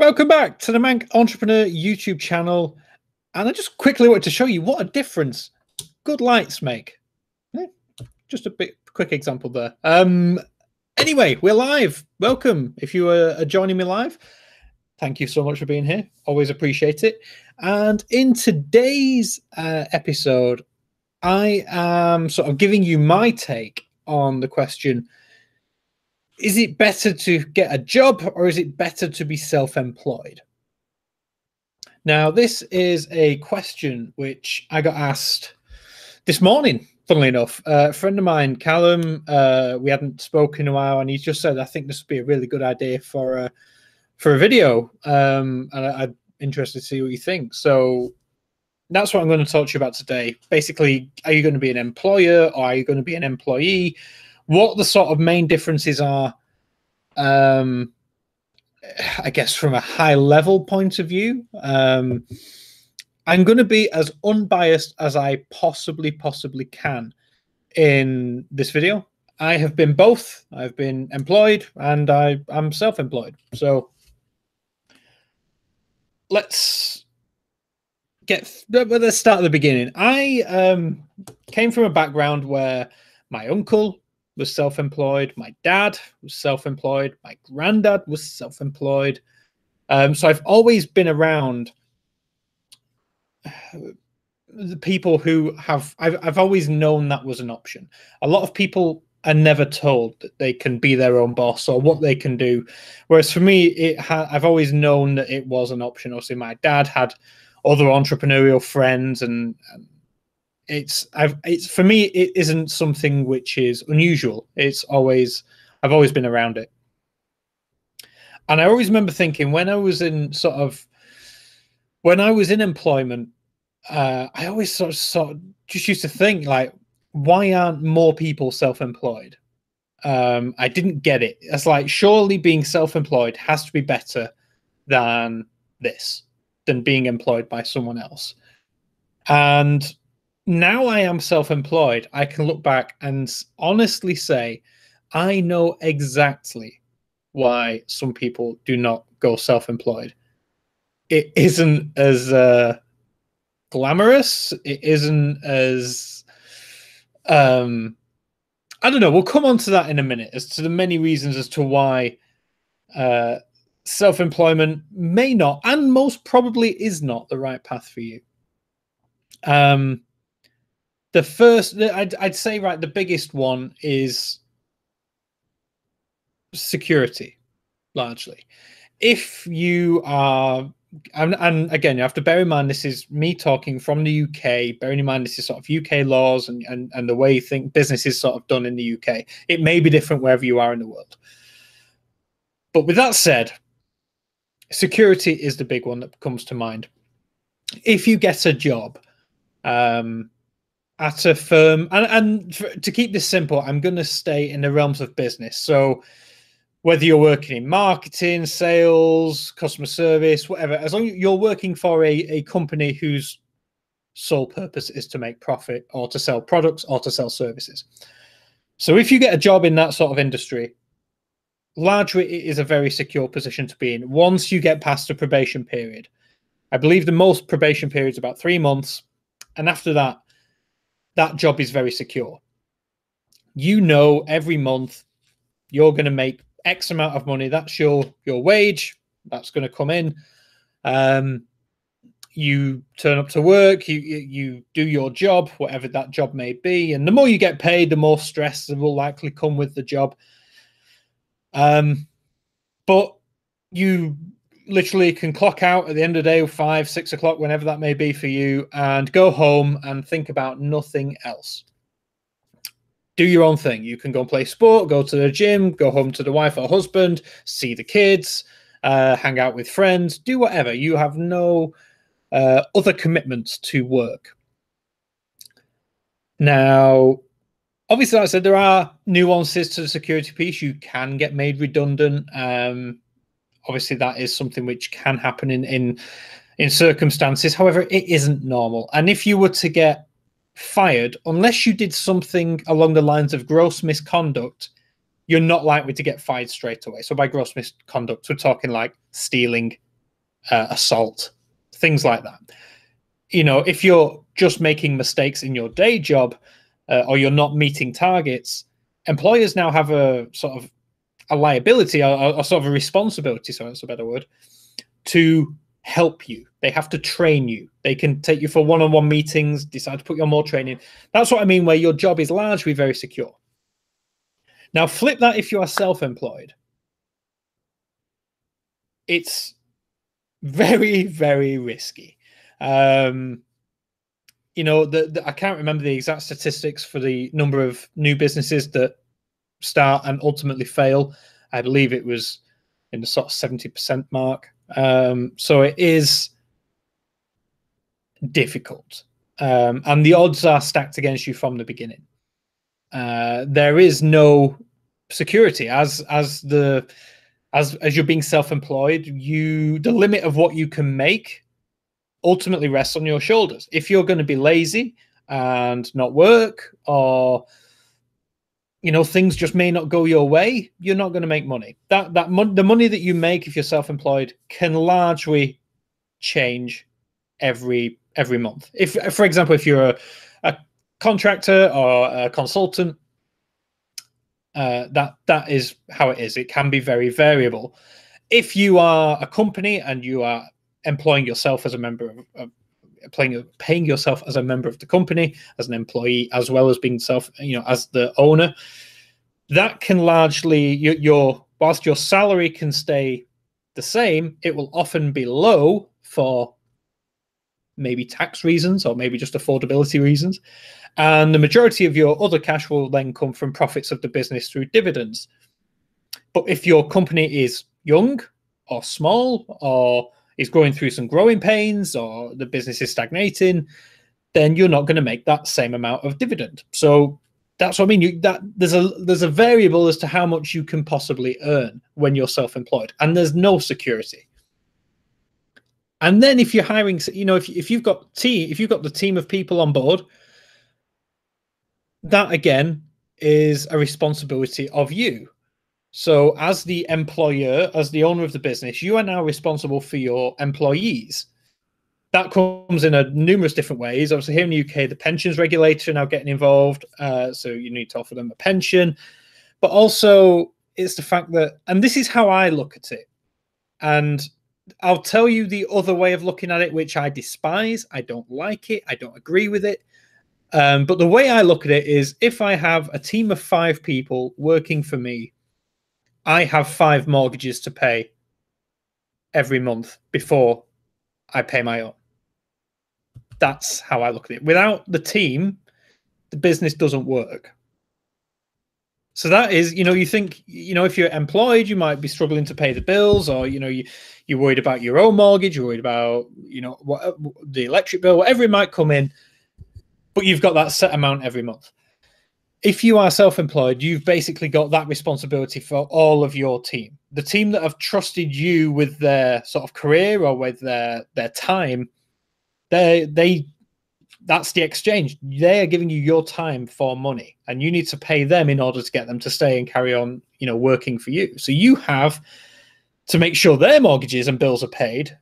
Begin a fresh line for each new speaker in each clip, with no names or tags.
Welcome back to the Manc Entrepreneur YouTube channel. And I just quickly want to show you what a difference good lights make. Yeah, just a quick example there. Anyway, we're live. Welcome. If you are joining me live, thank you so much for being here. Always appreciate it. And in today's episode, I am sort of giving you my take on the question: is it better to get a job or is it better to be self-employed? Now, this is a question which I got asked this morning, funnily enough. A friend of mine, Callum, we hadn't spoken in a while, and he just said, I think this would be a really good idea for a video. And I'm interested to see what you think. So that's what I'm going to talk to you about today. Basically, are you going to be an employer or are you going to be an employee? What the sort of main differences are, I guess, from a high level point of view. I'm going to be as unbiased as I possibly can in this video. I have been both. I've been employed and I'm self-employed. So let's start at the beginning. I came from a background where my uncle was self-employed, my dad was self-employed, my granddad was self-employed. So I've always been around the people who have, I've always known that was an option. A lot of people are never told that they can be their own boss or what they can do. Whereas for me, I've always known that it was an option. Obviously, my dad had other entrepreneurial friends, and it's for me, it isn't something which is unusual. I've always been around it. And I always remember thinking when I was in employment, I always sort of just used to think, like, why aren't more people self-employed? I didn't get it. It's like, surely being self-employed has to be better than being employed by someone else. And now I am self-employed, I can look back and honestly say, I know exactly why some people do not go self-employed. It isn't as glamorous. It isn't as I don't know. We'll come on to that in a minute as to the many reasons as to why self-employment may not, and most probably is not, the right path for you. The first, I'd say, right, the biggest one is security, largely. If you are, and again, you have to bear in mind, this is me talking from the UK, bearing in mind this is sort of UK laws and the way business is sort of done in the UK. It may be different wherever you are in the world. But with that said, security is the big one that comes to mind. If you get a job at a firm, and to keep this simple, I'm going to stay in the realms of business. So whether you're working in marketing, sales, customer service, whatever, as long as you're working for a company whose sole purpose is to make profit or to sell products or to sell services. So if you get a job in that sort of industry, largely it is a very secure position to be in once you get past the probation period. I believe the most probation period is about 3 months. And after that, that job is very secure. You know, every month you're going to make X amount of money. That's your wage. That's going to come in. You turn up to work. You do your job, whatever that job may be. And the more you get paid, the more stress that will likely come with the job. But you literally can clock out at the end of the day, 5, 6 o'clock, whenever that may be for you, and go home and think about nothing else. Do your own thing. You can go and play sport, go to the gym, go home to the wife or husband, see the kids, hang out with friends, do whatever. You have no other commitments to work. Now, obviously, like I said, there are nuances to the security piece. You can get made redundant. Obviously, that is something which can happen in circumstances. However, it isn't normal. And if you were to get fired, unless you did something along the lines of gross misconduct, you're not likely to get fired straight away. So by gross misconduct, we're talking like stealing, assault, things like that. You know, if you're just making mistakes in your day job, or you're not meeting targets, employers now have a sort of a liability, or sort of a responsibility, so that's a better word, to help you. They have to train you. They can take you for one-on-one meetings, decide to put you on more training. That's what I mean, where your job is largely very secure. Now, flip that if you are self-employed. It's very, very risky. You know, I can't remember the exact statistics for the number of new businesses that start and ultimately fail. I believe it was in the sort of 70% mark. So it is difficult. And the odds are stacked against you from the beginning. There is no security as you're being self-employed. The limit of what you can make ultimately rests on your shoulders. If you're going to be lazy and not work, or you know, things just may not go your way, you're not going to make money. The money that you make if you're self-employed can largely change every month. If, for example, if you're a contractor or a consultant, that is how it is. It can be very variable. If you are a company and you are employing yourself as a member of paying yourself as a member of the company, as an employee, as well as being as the owner, that can largely, whilst your salary can stay the same, it will often be low for maybe tax reasons or maybe just affordability reasons. And the majority of your other cash will then come from profits of the business through dividends. But if your company is young or small, or is going through some growing pains, or the business is stagnating, then you're not going to make that same amount of dividend. So that's what I mean. There's a variable as to how much you can possibly earn when you're self-employed, and there's no security. And then if you're hiring, you know, if you've got the team of people on board, that again is a responsibility of you. So as the employer, as the owner of the business, you are now responsible for your employees. That comes in numerous different ways. Obviously, here in the UK, the pensions regulator are now getting involved. So you need to offer them a pension. But also, it's the fact that, and this is how I look at it, and I'll tell you the other way of looking at it, which I despise. I don't like it. I don't agree with it. But the way I look at it is, if I have a team of 5 people working for me, I have 5 mortgages to pay every month before I pay my own. That's how I look at it. Without the team, the business doesn't work. So that is, you know, you think, you know, if you're employed, you might be struggling to pay the bills, or, you know, you're worried about your own mortgage, you're worried about, you know, the electric bill, whatever it might come in, but you've got that set amount every month. If you are self-employed, you've basically got that responsibility for all of your team. The team that have trusted you with their sort of career or with their time, that's the exchange. They are giving you your time for money, and you need to pay them in order to get them to stay and carry on, you know, working for you. So you have to make sure their mortgages and bills are paid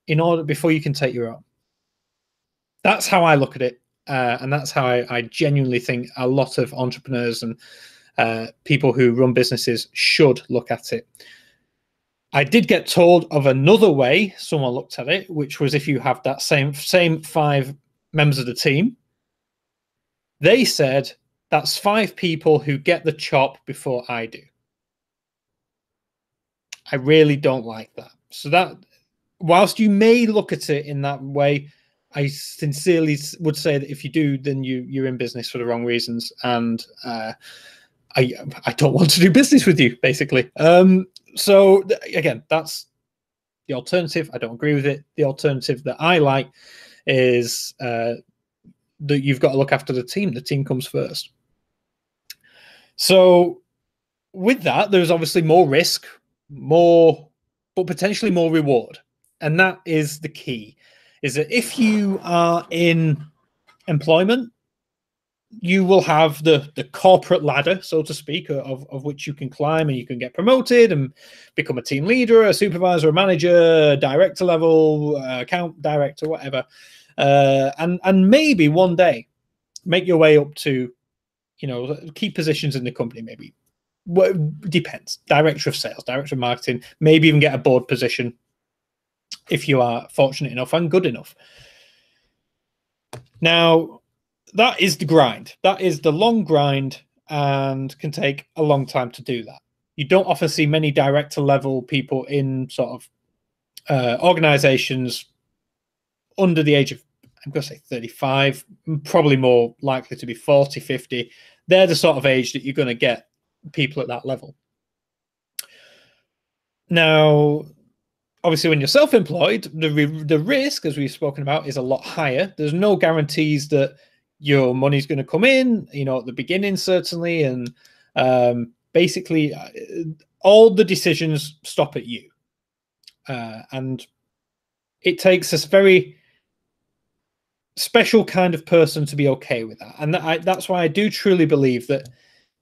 before you can take your own. That's how I look at it. And that's how I genuinely think a lot of entrepreneurs and people who run businesses should look at it. I did get told of another way someone looked at it, which was if you have that same 5 members of the team, they said that's 5 people who get the chop before I do. I really don't like that. So that, whilst you may look at it in that way, I sincerely would say that if you do, then you're in business for the wrong reasons, and I don't want to do business with you, basically. So again, that's the alternative. I don't agree with it. The alternative that I like is that you've got to look after the team. The team comes first. So with that, there's obviously more risk, but potentially more reward, and that is the key. Is that if you are in employment, you will have the corporate ladder, so to speak, of which you can climb, and you can get promoted and become a team leader, a supervisor, a manager, director level, account director, whatever, and maybe one day make your way up to, you know, key positions in the company. Maybe, well, depends. Director of sales, director of marketing, maybe even get a board position if you are fortunate enough and good enough. Now, that is the grind. That is the long grind, and can take a long time to do that. You don't often see many director level people in sort of organizations under the age of, I'm going to say 35, probably more likely to be 40, 50. They're the sort of age that you're going to get people at that level. Now, obviously, when you're self-employed, the risk, as we've spoken about, is a lot higher. There's no guarantees that your money's going to come in, you know, at the beginning, certainly. And basically, all the decisions stop at you. And it takes a very special kind of person to be okay with that. And that's why I do truly believe that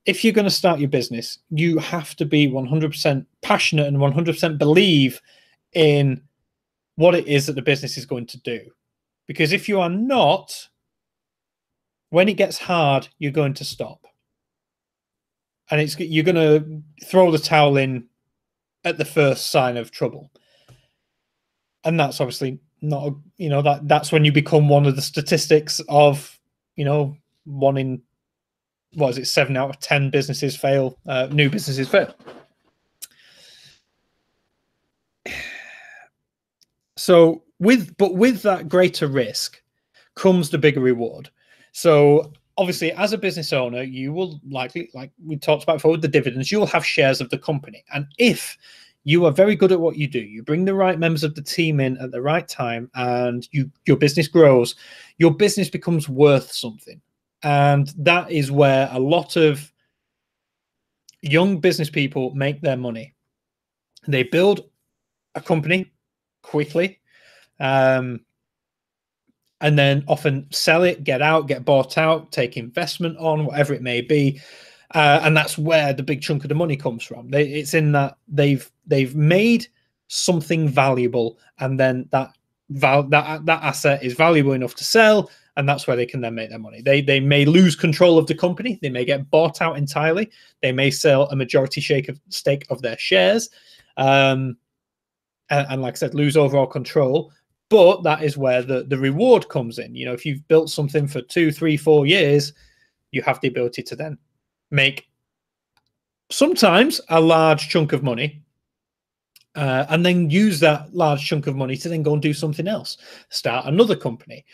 if you're going to start your business, you have to be 100% passionate and 100% believe in what it is that the business is going to do. Because if you are not, when it gets hard, you're going to stop. And you're going to throw the towel in at the first sign of trouble. And that's obviously not, you know, that's when you become one of the statistics of, you know, one in, what is it, 7 out of 10 businesses fail, new businesses fail. So with that greater risk comes the bigger reward. So obviously, as a business owner, you will likely, like we talked about before with the dividends, you will have shares of the company. And if you are very good at what you do, you bring the right members of the team in at the right time, and your business grows, your business becomes worth something. And that is where a lot of young business people make their money. They build a company quickly, and then often sell it, get out, get bought out, take investment on, whatever it may be. And that's where the big chunk of the money comes from. It's in that they've made something valuable, and then that asset is valuable enough to sell, and that's where they can then make their money. They may lose control of the company. They may get bought out entirely. They may sell a majority stake of their shares, and like I said, lose overall control. But that is where the reward comes in. You know, if you've built something for 2, 3, 4 years, you have the ability to then make sometimes a large chunk of money, and then use that large chunk of money to then go and do something else, start another company,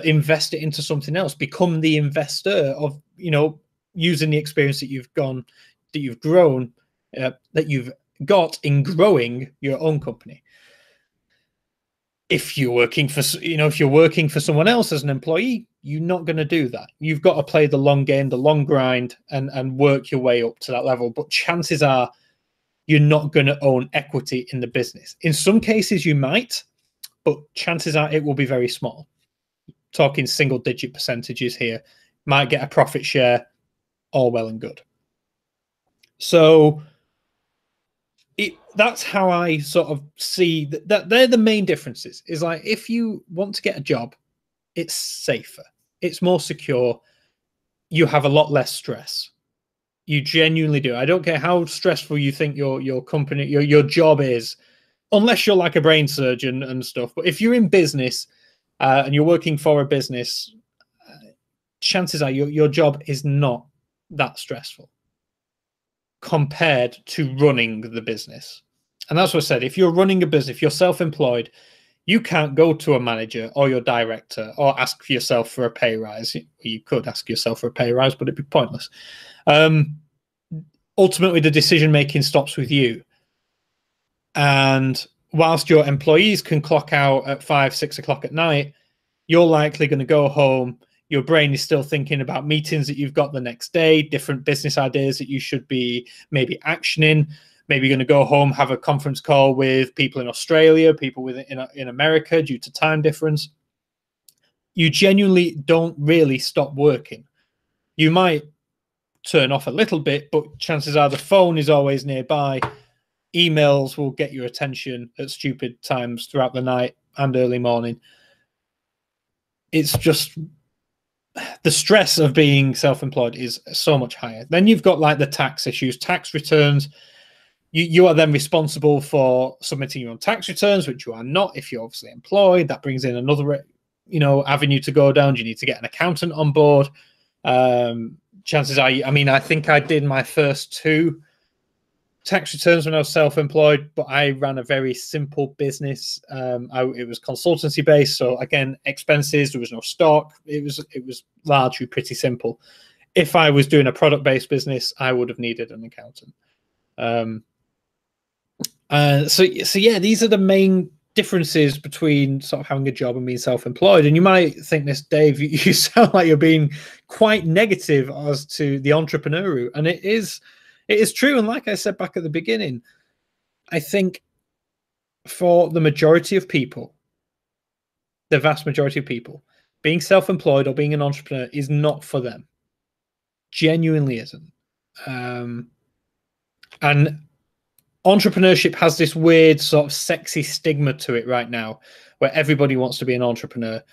invest it into something else, become the investor of, you know, using the experience that you've grown, that you've got in growing your own company. If you're working for, if you're working for someone else as an employee, you're not going to do that. You've got to play the long game, the long grind, and work your way up to that level. But chances are you're not going to own equity in the business. In some cases you might, but chances are it will be very small. Talking single digit percentages here. Might get a profit share, all well and good. So that's how I sort of see that they're the main differences. Is like, if you want to get a job, it's safer, it's more secure, you have a lot less stress. You genuinely do. I don't care how stressful you think your company, your job is, unless you're like a brain surgeon and stuff. But if you're in business and you're working for a business, chances are your job is not that stressful compared to running the business. And that's what I said. If you're running a business, if you're self-employed, you can't go to a manager or your director or ask for yourself for a pay rise. You could ask yourself for a pay rise, but it'd be pointless. Ultimately, the decision-making stops with you. And whilst your employees can clock out at 5, 6 o'clock at night, you're likely going to go home. Your brain is still thinking about meetings that you've got the next day, different business ideas that you should be maybe actioning. Maybe you're going to go home, have a conference call with people in Australia, people in America due to time difference. You genuinely don't really stop working. You might turn off a little bit, but chances are the phone is always nearby. Emails will get your attention at stupid times throughout the night and early morning. It's just the stress of being self-employed is so much higher. Then you've got like the tax issues, tax returns. You are then responsible for submitting your own tax returns, which you are not if you're obviously employed. That brings in another, avenue to go down. You need to get an accountant on board. Chances are, I think I did my first 2 tax returns when I was self-employed, but I ran a very simple business. It was consultancy based, so again, expenses. There was no stock. It was largely pretty simple. If I was doing a product-based business, I would have needed an accountant. So yeah, these are the main differences between sort of having a job and being self-employed. And you might think this, Dave, you sound like you're being quite negative as to the entrepreneur route, and it is true. And like I said back at the beginning, I think for the majority of people, the vast majority of people, being self-employed or being an entrepreneur is not for them. Genuinely isn't. And entrepreneurship has this weird sort of sexy stigma to it right now, where everybody wants to be an entrepreneur.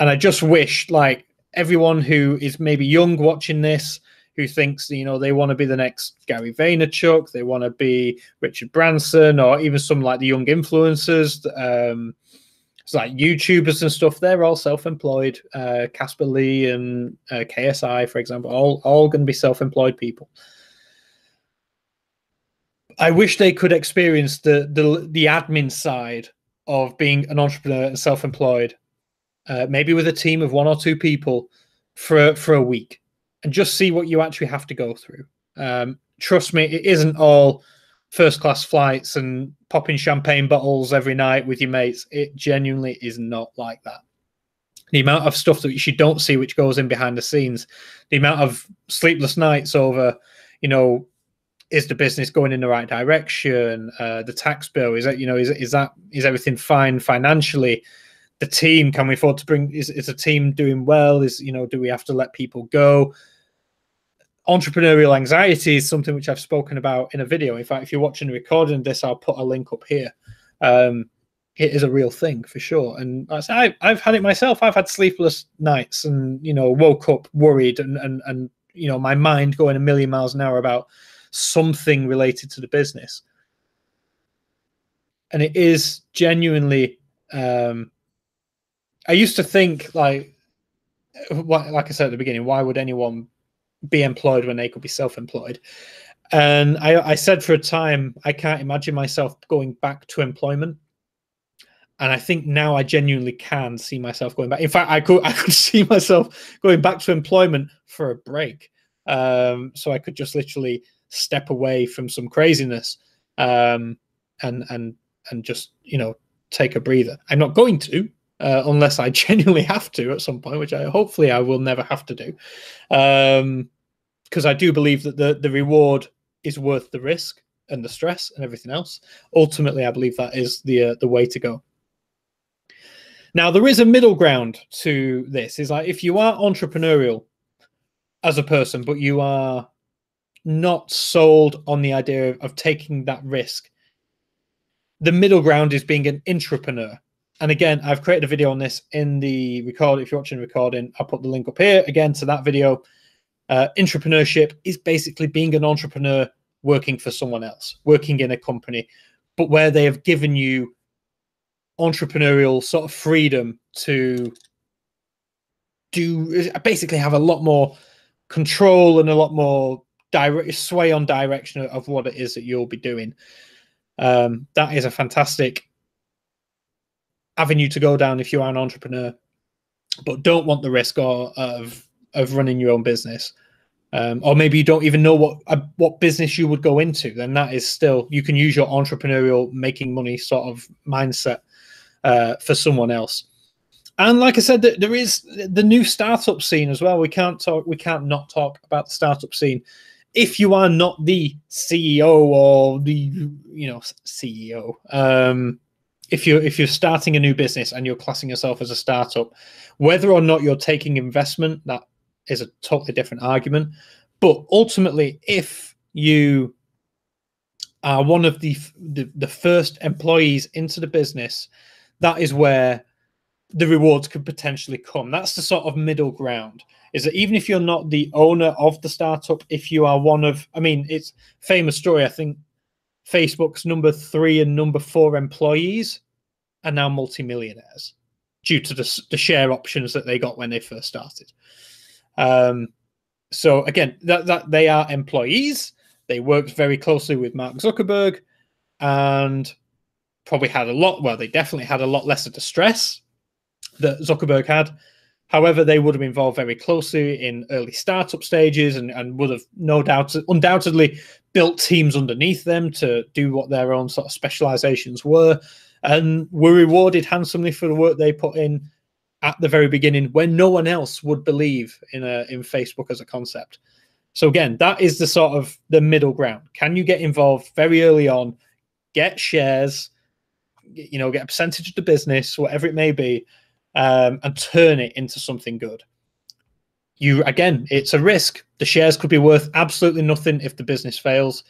And I just wish, like, everyone who is maybe young watching this, who thinks, they want to be the next Gary Vaynerchuk, they want to be Richard Branson, or even some like the young influencers, it's like YouTubers and stuff, they're all self-employed. Casper Lee and KSI, for example, all going to be self-employed people. I wish they could experience the admin side of being an entrepreneur and self-employed, maybe with a team of 1 or 2 people for a week, and just see what you actually have to go through. Trust me, it isn't all first-class flights and popping champagne bottles every night with your mates. It genuinely is not like that. The amount of stuff that you don't see which goes in behind the scenes, the amount of sleepless nights over, is the business going in the right direction? The tax bill, is everything fine financially? The team, can we afford to bring? Is the team doing well? Do we have to let people go? Entrepreneurial anxiety is something which I've spoken about in a video. In fact, if you're watching a recording of this, I'll put a link up here. It is a real thing for sure, and I've had it myself. I've had sleepless nights, and woke up worried, and my mind going a million miles an hour about something related to the business. And it is genuinely, I used to think, like I said at the beginning, why would anyone be employed when they could be self-employed? And I said for a time, I can't imagine myself going back to employment. And I think now I genuinely can see myself going back. In fact, I could see myself going back to employment for a break. So I could just literally step away from some craziness, and just take a breather. I'm not going to, unless I genuinely have to at some point, which hopefully I will never have to do, because I do believe that the reward is worth the risk and the stress and everything else. Ultimately, I believe that is the way to go. Now, there is a middle ground to this. Is like, if you are entrepreneurial as a person, but you are not sold on the idea of taking that risk, the middle ground is being an intrapreneur. And again, I've created a video on this in the record. If you're watching the recording, I'll put the link up here again to that video. Intrapreneurship is basically being an entrepreneur working for someone else, working in a company, but where they have given you entrepreneurial sort of freedom to basically have a lot more control and a lot more direct sway on direction of what it is that you'll be doing. That is a fantastic avenue to go down if you are an entrepreneur, but don't want the risk of running your own business. Or maybe you don't even know what business you would go into. Then that is still, you can use your entrepreneurial making money sort of mindset for someone else. And like I said, there is the new startup scene as well. We can't not talk about the startup scene. If you are not the CEO or the CEO, if you're starting a new business and you're classing yourself as a startup, whether or not you're taking investment, that is a totally different argument. But ultimately, if you are one of the first employees into the business, that is where the rewards could potentially come. That's the sort of middle ground, is that even if you're not the owner of the startup, if you are one of, I mean, it's famous story, I think Facebook's number 3 and number 4 employees are now multimillionaires due to the share options that they got when they first started. So again, that they are employees. They worked very closely with Mark Zuckerberg and probably had a lot, well, they definitely had a lot less of the stress that Zuckerberg had. However, they would have been involved very closely in early startup stages and would have undoubtedly built teams underneath them to do what their own sort of specializations were, and were rewarded handsomely for the work they put in at the very beginning when no one else would believe in Facebook as a concept. So again, that is the sort of the middle ground. Can you get involved very early on, get shares, get a percentage of the business, whatever it may be, and turn it into something good? Again, it's a risk. The shares could be worth absolutely nothing if the business fails.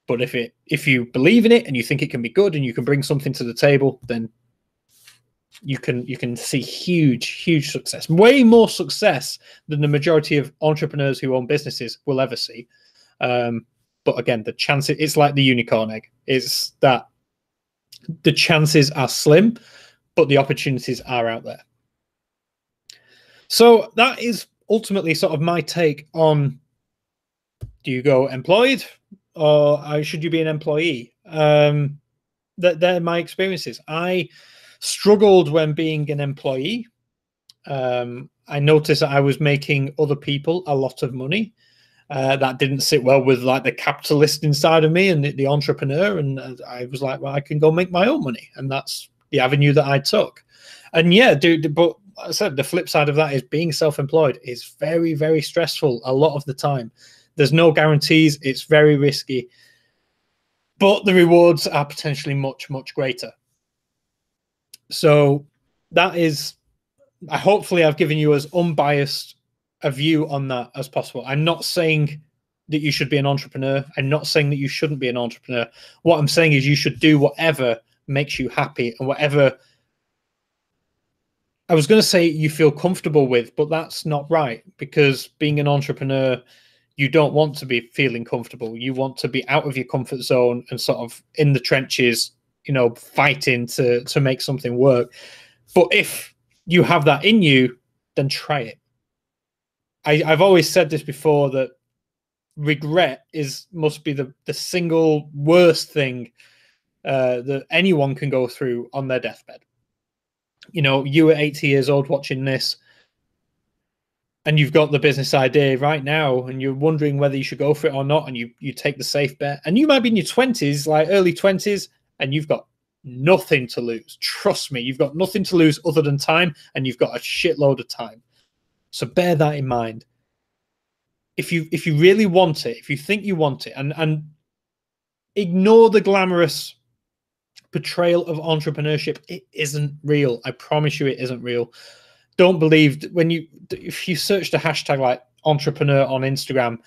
But if you believe in it and you think it can be good and you can bring something to the table, then you can see huge success, way more success than the majority of entrepreneurs who own businesses will ever see. But again, the chance, it's like the unicorn egg. It's that the chances are slim, but the opportunities are out there. So that is ultimately sort of my take on, do you go employed or should you be an employee? They're my experiences. I struggled when being an employee. I noticed that I was making other people a lot of money. That didn't sit well with like the capitalist inside of me and the entrepreneur. And I was like, well, I can go make my own money. And that's the avenue that I took. And yeah, but I said the flip side of that is being self-employed is very, very stressful a lot of the time. There's no guarantees. It's very risky. But the rewards are potentially much, much greater. So that is, hopefully I've given you as unbiased a view on that as possible. I'm not saying that you should be an entrepreneur. I'm not saying that you shouldn't be an entrepreneur. What I'm saying is you should do whatever makes you happy and whatever, I was going to say, you feel comfortable with, but that's not right, because being an entrepreneur, you don't want to be feeling comfortable. You want to be out of your comfort zone and sort of in the trenches, fighting to make something work. But if you have that in you, then try it. I've always said this before, that regret must be the single worst thing that anyone can go through on their deathbed. You at 80 years old watching this, and you've got the business idea right now, and you're wondering whether you should go for it or not, and you take the safe bet, and you might be in your 20s, like early 20s, and you've got nothing to lose. Trust me, you've got nothing to lose other than time, and you've got a shitload of time. So bear that in mind. If you really want it, if you think you want it, and ignore the glamorous portrayal of entrepreneurship, it isn't real. I promise you, it isn't real. Don't believe if you search the hashtag like entrepreneur on Instagram,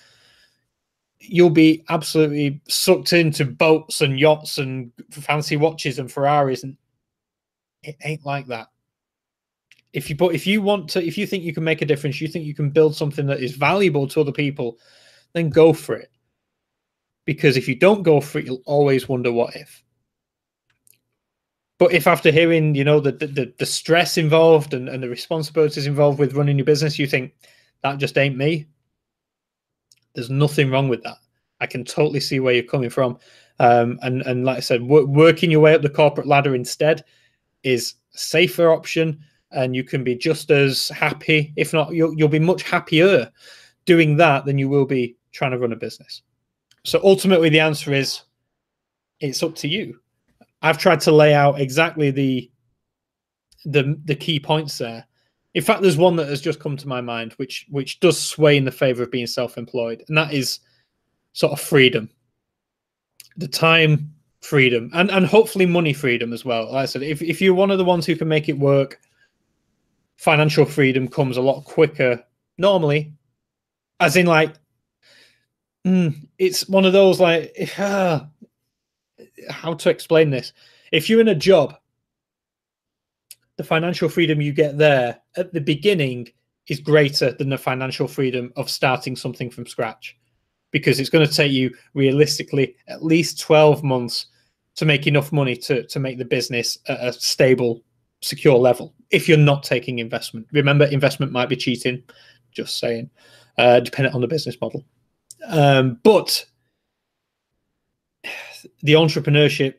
you'll be absolutely sucked into boats and yachts and fancy watches and Ferraris, and it ain't like that. If you think you can make a difference, you think you can build something that is valuable to other people, then go for it. Because if you don't go for it, you'll always wonder what if. But if after hearing, the stress involved and the responsibilities involved with running your business, you think that just ain't me, there's nothing wrong with that. I can totally see where you're coming from. And like I said, working your way up the corporate ladder instead is a safer option, and you can be just as happy, if not, you'll be much happier doing that than you will be trying to run a business. So ultimately, the answer is, it's up to you. I've tried to lay out exactly the key points there. In fact, there's one that has just come to my mind, which does sway in the favor of being self-employed, and that is sort of freedom. The time freedom, and hopefully money freedom as well. Like I said, if you're one of the ones who can make it work, financial freedom comes a lot quicker normally, as in like, it's one of those like, how to explain this? If you're in a job, the financial freedom you get there at the beginning is greater than the financial freedom of starting something from scratch, because it's going to take you realistically at least 12 months to make enough money to make the business at a stable, secure level if you're not taking investment. Remember, investment might be cheating, just saying, depending on the business model. But the entrepreneurship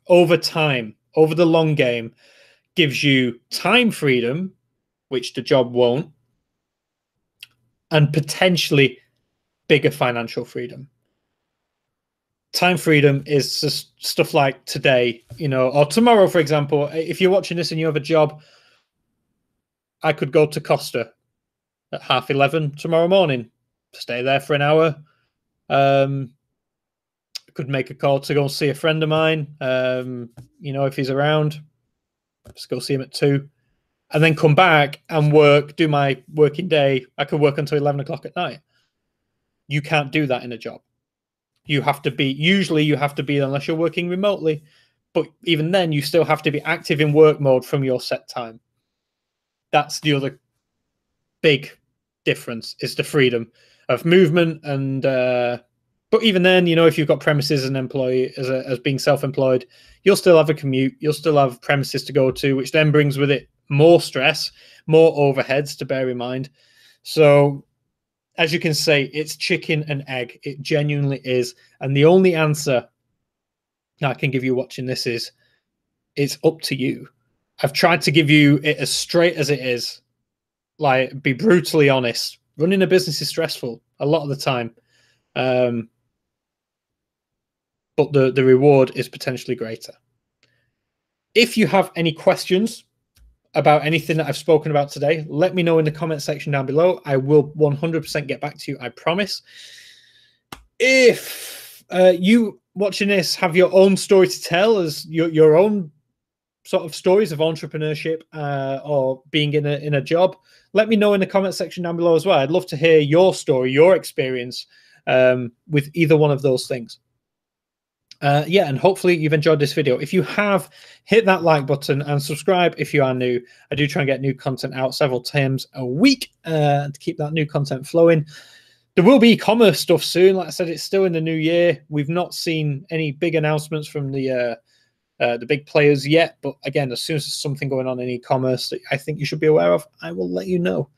over time, over the long game, gives you time freedom, which the job won't, and potentially bigger financial freedom. Time freedom is just stuff like today, or tomorrow, for example. If you're watching this and you have a job, I could go to Costa at 11:30 tomorrow morning, stay there for an hour. Could make a call to go and see a friend of mine, if he's around, just go see him at 2, and then come back and do my working day. I could work until 11 o'clock at night. You can't do that in a job. Usually you have to be, unless you're working remotely, but even then you still have to be active in work mode from your set time. That's the other big difference, is the freedom of movement. And but even then, if you've got premises and employee as being self-employed, you'll still have a commute, you'll still have premises to go to, which then brings with it more stress, more overheads to bear in mind. So as you can say, it's chicken and egg. It genuinely is. And the only answer I can give you watching this is, it's up to you. I've tried to give you it as straight as it is. Like, be brutally honest. Running a business is stressful a lot of the time. But the reward is potentially greater. If you have any questions about anything that I've spoken about today, let me know in the comment section down below. I will 100% get back to you, I promise. If you watching this have your own story to tell, as your own sort of stories of entrepreneurship or being in a job, let me know in the comment section down below as well. I'd love to hear your story, your experience with either one of those things. Yeah, and hopefully you've enjoyed this video. If you have, hit that like button and subscribe if you are new. I do try and get new content out several times a week to keep that new content flowing. There will be e-commerce stuff soon. Like I said, it's still in the new year. We've not seen any big announcements from the big players yet. But again, as soon as there's something going on in e-commerce that I think you should be aware of, I will let you know.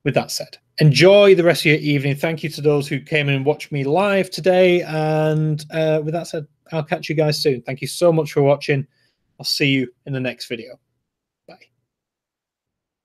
With that said, enjoy the rest of your evening. Thank you to those who came in and watched me live today. And with that said, I'll catch you guys soon. Thank you so much for watching. I'll see you in the next video.